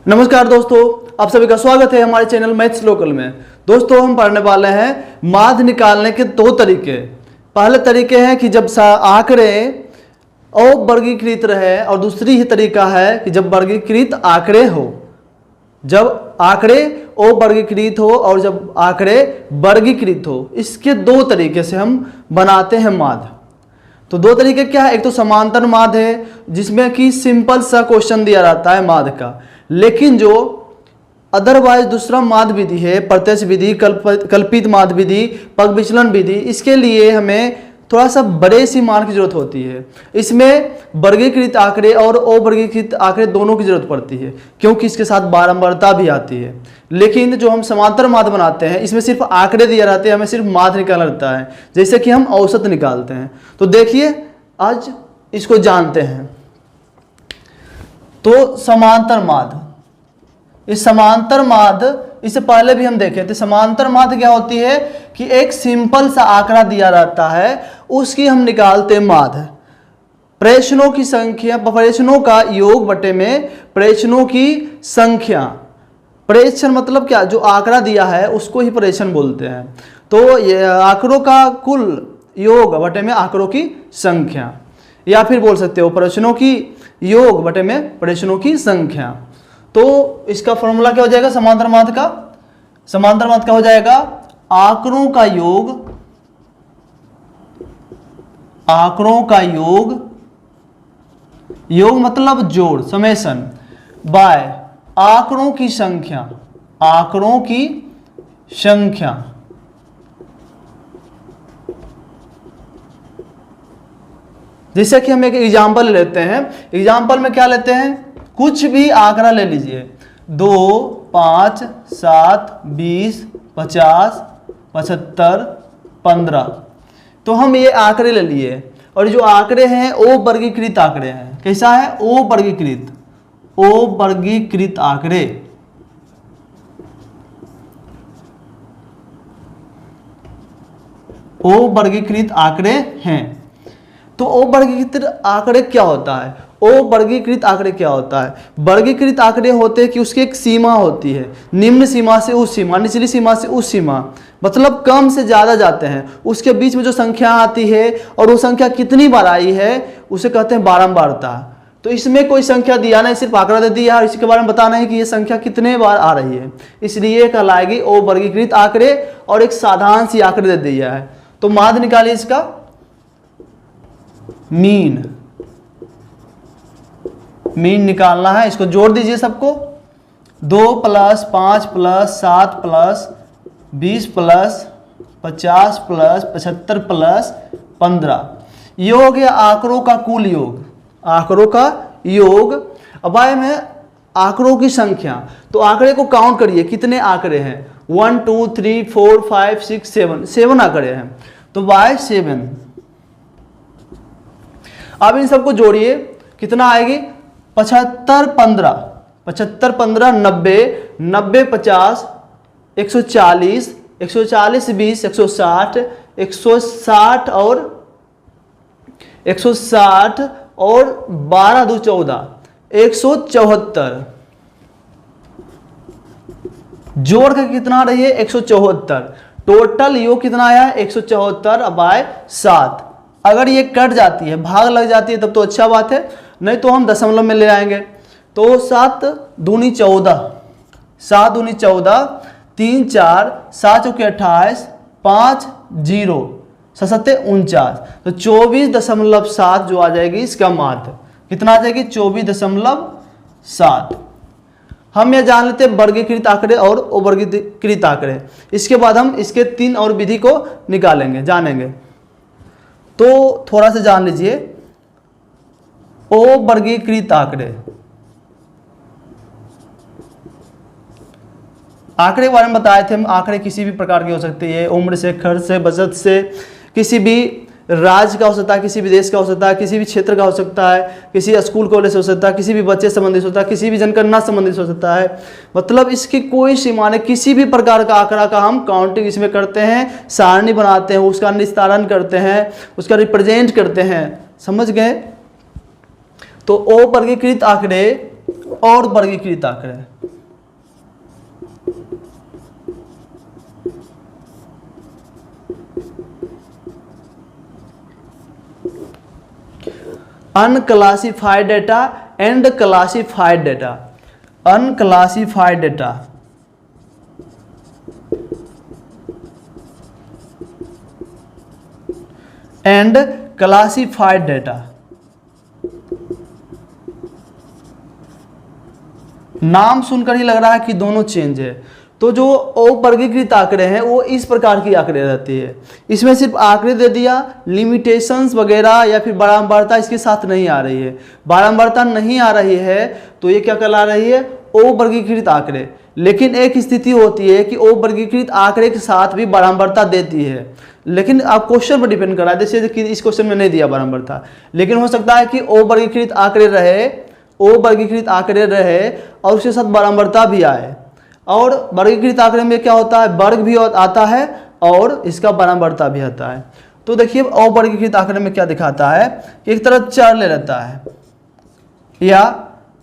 नमस्कार दोस्तों, आप सभी का स्वागत है हमारे चैनल मैथ्स लोकल में। दोस्तों हम पढ़ने वाले हैं माध्य निकालने के दो तरीके। पहले तरीके हैं कि जब आंकड़े अवर्गीकृत रहे और दूसरी ही तरीका है कि जब वर्गीकृत आंकड़े हो। जब आंकड़े अवर्गीकृत हो और जब आंकड़े वर्गीकृत हो, इसके दो तरीके से हम बनाते हैं माध्य। तो दो तरीके क्या है, एक तो समांतर माध्य है जिसमें कि सिंपल सा क्वेश्चन दिया रहता है माध्य का, लेकिन जो अदरवाइज दूसरा माध्य विधि है, प्रत्यक्ष विधि, कल्पित माध्य विधि, पग विचलन विधि, इसके लिए हमें थोड़ा सा बड़े सी मान की जरूरत होती है। इसमें वर्गीकृत आंकड़े और अवर्गीकृत आंकड़े दोनों की जरूरत पड़ती है, क्योंकि इसके साथ बारंबारता भी आती है। लेकिन जो हम समांतर माध्य बनाते हैं इसमें सिर्फ आंकड़े दिए रहते हैं, हमें सिर्फ माध्य निकालना रहता है, जैसे कि हम औसत निकालते हैं। तो देखिए आज इसको जानते हैं। तो समांतर माध्य, इस समांतर माध्य, इससे पहले भी हम देखे थे। समांतर माध्य क्या होती है कि एक सिंपल सा आंकड़ा दिया रहता है, उसकी हम निकालते हैं माध्य। प्रेषणों की संख्या, प्रेषणों का योग बटे में प्रेषणों की संख्या। प्रेषण मतलब क्या, जो आंकड़ा दिया है उसको ही प्रेषण बोलते हैं। तो ये आंकड़ों का कुल योग बटे में आंकड़ों की संख्या, या फिर बोल सकते हो प्रेषणों की योग बटे में प्रेषणों की संख्या। तो इसका फॉर्मूला क्या हो जाएगा समांतर माध्य का? समांतर माध्य का हो जाएगा आंकड़ों का योग, आंकड़ों का योग, योग मतलब जोड़, समेशन, बाय आंकड़ों की संख्या, आंकड़ों की संख्या। जैसे कि हम एक एग्जाम्पल लेते हैं। एग्जाम्पल में क्या लेते हैं, कुछ भी आंकड़ा ले लीजिए, 2, 5, 7, 20, 50, 75, 15। तो हम ये आंकड़े ले लिए, और जो आंकड़े हैं वो वर्गीकृत आंकड़े हैं। कैसा है? ओ वर्गीकृत, ओ वर्गीकृत आंकड़े। ओ वर्गीकृत आंकड़े हैं। तो अवर्गीकृत आंकड़े क्या होता है? अवर्गीकृत आंकड़े क्या होता है? वर्गीकृत आंकड़े होते हैं कि उसकी एक सीमा होती है, निम्न सीमा से उस सीमा, निचली सीमा से उस सीमा, मतलब कम से ज्यादा जाते हैं। उसके बीच में जो संख्या आती है और वो संख्या कितनी बार आई है उसे कहते हैं बारंबारता। तो इसमें कोई संख्या दिया नहीं, सिर्फ आंकड़ा दे दिया और इसके बारे में बताना है कि ये संख्या कितने बार आ रही है, इसलिए कहलाएगी अवर्गीकृत आंकड़े। और एक साधारण सी आंकड़े दे दिया है। तो माध्य निकालिए इसका, मीन, मीन निकालना है। इसको जोड़ दीजिए सबको, 2 + 5 + 7 + 20 + 50 + 75 + 15। ये हो गया आंकड़ों का कुल योग, आंकड़ों का योग। अब आए में आंकड़ों की संख्या। तो आंकड़े को काउंट करिए, कितने आंकड़े हैं? 1 2 3 4 5 6 7, 7 आंकड़े हैं। तो बाय 7। अब इन सबको जोड़िए, कितना आएगी? 75 15, 75 15 90, 90 50, 140, 140 20, 160, 160 और 160 और 12 2 14, 174। जोड़ के कितना रही है? 174। टोटल योग कितना आया? 174 बाय 7। अगर ये कट जाती है, भाग लग जाती है, तब तो अच्छा बात है, नहीं तो हम दशमलव में ले आएंगे। तो 7 दूनी 14, 7 दूनी 14, 3 4, 7 चौके 28, 5 0, 7 49। तो 24.7 जो आ जाएगी इसका माध्य। कितना आ जाएगी? 24.7। हम यह जान लेते हैं वर्गीकृत आंकड़े और अवर्गीकृत आंकड़े। इसके बाद हम इसके 3 और विधि को निकालेंगे, जानेंगे। तो थोड़ा सा जान लीजिए अवर्गीकृत आंकड़े। आंकड़े के बारे में बताए थे हम। आंकड़े किसी भी प्रकार के हो सकते हैं, उम्र से, खर्च से, बचत से, किसी भी राज्य का हो सकता है, किसी भी देश का हो सकता है, किसी भी क्षेत्र का हो सकता है, किसी स्कूल कॉलेज से हो सकता है, किसी भी बच्चे संबंधित हो सकता है, किसी भी जनगणना संबंधित हो सकता है। मतलब इसकी कोई सीमा नहीं। किसी भी प्रकार का आंकड़ा का हम काउंटिंग इसमें करते हैं, सारणी बनाते हैं, उसका निस्तारण करते हैं, उसका रिप्रेजेंट करते हैं। समझ गए? तो अवर्गीकृत आंकड़े और वर्गीकृत आंकड़े, unclassified data and classified data. Unclassified data and classified data. नाम सुनकर ही लग रहा है कि दोनों चेंज है। तो जो अवर्गीकृत आंकड़े हैं वो इस प्रकार की आंकड़े रहती है। इसमें सिर्फ आंकड़े दे दिया, लिमिटेशंस वगैरह या फिर बारंबारता इसके साथ नहीं आ रही है। बारंबारता नहीं आ रही है तो ये क्या कहला रही है? अवर्गीकृत आंकड़े। लेकिन एक स्थिति होती है कि अवर्गीकृत आंकड़े के साथ भी बारंबारता देती है, लेकिन आप क्वेश्चन पर डिपेंड कर रहा है। जैसे कि इस क्वेश्चन में नहीं दिया बारंबारता, लेकिन हो सकता है कि अवर्गीकृत आंकड़े रहे, अवर्गीकृत आंकड़े रहे और उसके साथ बारंबारता भी आए। और वर्गीकृत आंकड़े में क्या होता है? वर्ग भी आता है और इसका बारंबारता भी आता है। तो देखिए अवर्गीकृत आंकड़े में क्या दिखाता है कि एक तरफ चर ले लेता है या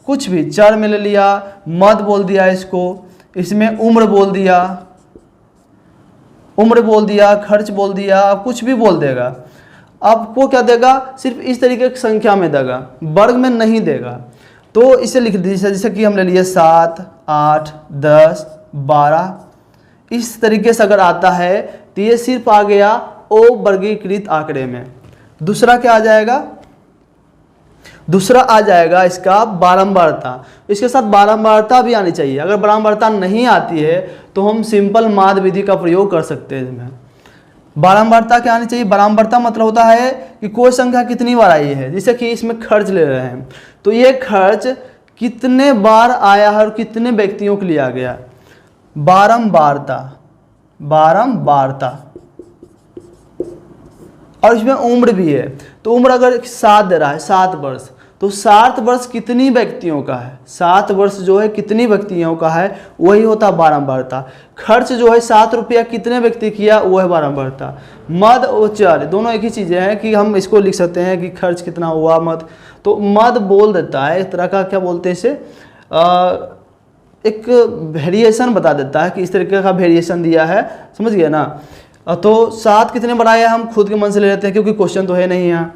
कुछ भी चर में ले लिया, मद बोल दिया इसको, इसमें उम्र बोल दिया, खर्च बोल दिया, कुछ भी बोल देगा। आपको क्या देगा? सिर्फ इस तरीके की संख्या में देगा, वर्ग में नहीं देगा। तो इसे लिख दीजिए, जैसे कि हम ले लिए 7, 8, 10, 12, इस तरीके से अगर आता है तो ये सिर्फ आ गया अवर्गीकृत आंकड़े में। दूसरा क्या आ जाएगा? दूसरा आ जाएगा इसका बारंबारता। इसके साथ बारंबारता भी आनी चाहिए। अगर बारंबारता नहीं आती है तो हम सिंपल माध्य विधि का प्रयोग कर सकते हैं। इसमें बारंबारता क्या आनी चाहिए? बारंबारता मतलब होता है कि कोई संख्या कितनी बार आई है। जैसे कि इसमें खर्च ले रहे हैं तो ये खर्च कितने बार आया है और कितने व्यक्तियों को लिया गया। बारंबारता, बारंबारता। और इसमें उम्र भी है। तो उम्र अगर 7 दे रहा है, 7 वर्ष, तो 7 वर्ष कितनी व्यक्तियों का है? 7 वर्ष जो है कितनी व्यक्तियों का है, वही होता है बारंबारता। खर्च जो है 7 रुपया कितने व्यक्ति किया, वो है बारंबारता। मद और चर दोनों एक ही चीज़ें हैं कि हम इसको लिख सकते हैं कि खर्च कितना हुआ, मद। तो मद बोल देता है, एक तरह का क्या बोलते हैं इसे, एक वेरिएशन बता देता है कि इस तरीके का वेरिएशन दिया है, समझ गया ना। तो 7 कितने बार आया हम खुद के मन से ले लेते हैं क्योंकि क्वेश्चन तो है नहीं यहाँ।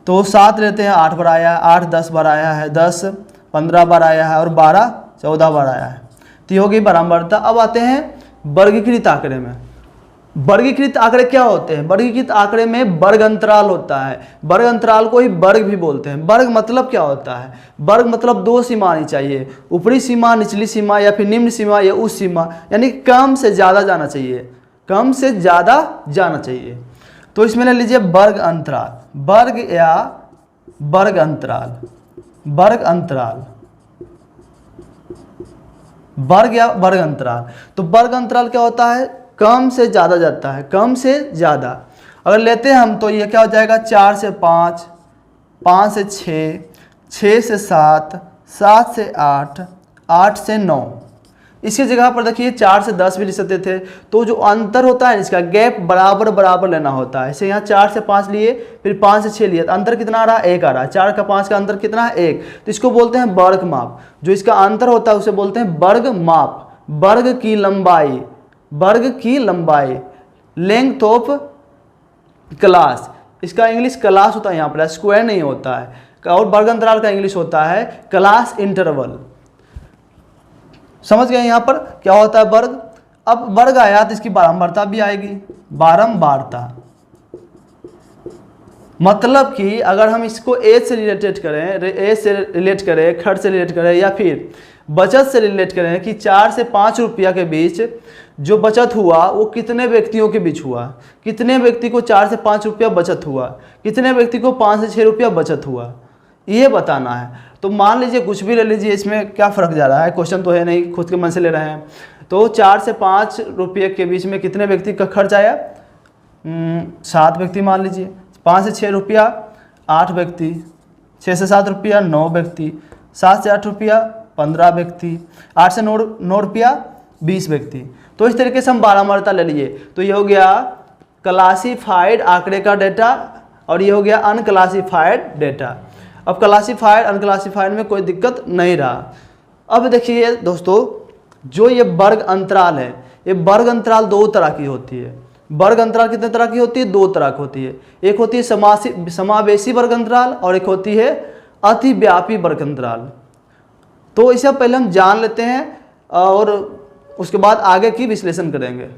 तो 7 लेते हैं, 8 बार आया, 8 10 बार आया है, 10 15 बार आया है और 12 14 बार आया है। तो ये हो गई बारंबारता। अब आते हैं वर्गीकृत आंकड़े में। वर्गीकृत आंकड़े क्या होते हैं? वर्गीकृत आंकड़े में वर्ग अंतराल होता है। वर्ग अंतराल को ही वर्ग भी बोलते हैं। वर्ग मतलब क्या होता है? वर्ग मतलब 2 सीमा आनी चाहिए, ऊपरी सीमा, निचली सीमा, या फिर निम्न सीमा या उच्च सीमा, यानी कम से ज़्यादा जाना चाहिए, कम से ज़्यादा जाना चाहिए। तो इसमें ले लीजिए वर्ग अंतराल, वर्ग या वर्ग अंतराल, वर्ग अंतराल, वर्ग या वर्ग अंतराल। तो वर्ग अंतराल क्या होता है? कम से ज़्यादा जाता है, कम से ज़्यादा। अगर लेते हैं हम तो ये क्या हो जाएगा? 4 से 5, 5 से 6, 6 से 7, 7 से 8, 8 से 9। इसकी जगह पर देखिए 4 से 10 भी लिख सकते थे। तो जो अंतर होता है इसका गैप बराबर बराबर लेना होता है। इसे यहाँ 4 से 5 लिए, फिर 5 से 6 लिए, तो अंतर कितना आ रहा है? 1 आ रहा है। 4 का 5 का अंतर कितना है? 1। तो इसको बोलते हैं वर्ग माप। जो इसका अंतर होता है उसे बोलते हैं वर्ग माप। वर्ग की लंबाई, वर्ग की लंबाई, लेंथ ऑफ क्लास। इसका इंग्लिश क्लास होता है, यहाँ पर स्क्वायर नहीं होता है। और वर्ग अंतराल का इंग्लिश होता है क्लास इंटरवल। समझ गए यहाँ पर क्या होता है वर्ग। अब वर्ग आया तो इसकी बारंबारता भी आएगी। बारंबारता मतलब कि अगर हम इसको एज से रिलेटेड करें, एज से रिलेट करें, खर्च से रिलेट करें, या फिर बचत से रिलेट करें कि 4 से 5 रुपया के बीच जो बचत हुआ वो कितने व्यक्तियों के बीच हुआ, कितने व्यक्ति को 4 से 5 रुपया बचत हुआ, कितने व्यक्ति को 5 से 6 रुपया बचत हुआ, ये बताना है। तो मान लीजिए कुछ भी ले लीजिए, इसमें क्या फ़र्क जा रहा है, क्वेश्चन तो है नहीं, खुद के मन से ले रहे हैं। तो 4 से 5 रुपये के बीच में कितने व्यक्ति का खर्च आया? 7 व्यक्ति मान लीजिए। 5 से 6 रुपया 8 व्यक्ति, 6 से 7 रुपया 9 व्यक्ति, 7 से 8 रुपया 15 व्यक्ति, 8 से 9 रुपया 20 व्यक्ति। तो इस तरीके से हम बारंबारता ले लिए। तो ये हो गया क्लासिफाइड आंकड़े का डेटा और ये हो गया अनक्लासिफाइड डेटा। अब क्लासिफाइड अनक्लासिफाइड में कोई दिक्कत नहीं रहा। अब देखिए दोस्तों, जो ये वर्ग अंतराल है, ये वर्ग अंतराल 2 तरह की होती है। वर्ग अंतराल कितने तरह की होती है? 2 तरह की होती है। एक होती है समावेशी वर्ग अंतराल और एक होती है अतिव्यापी वर्ग अंतराल। तो इसे पहले हम जान लेते हैं और उसके बाद आगे की विश्लेषण करेंगे।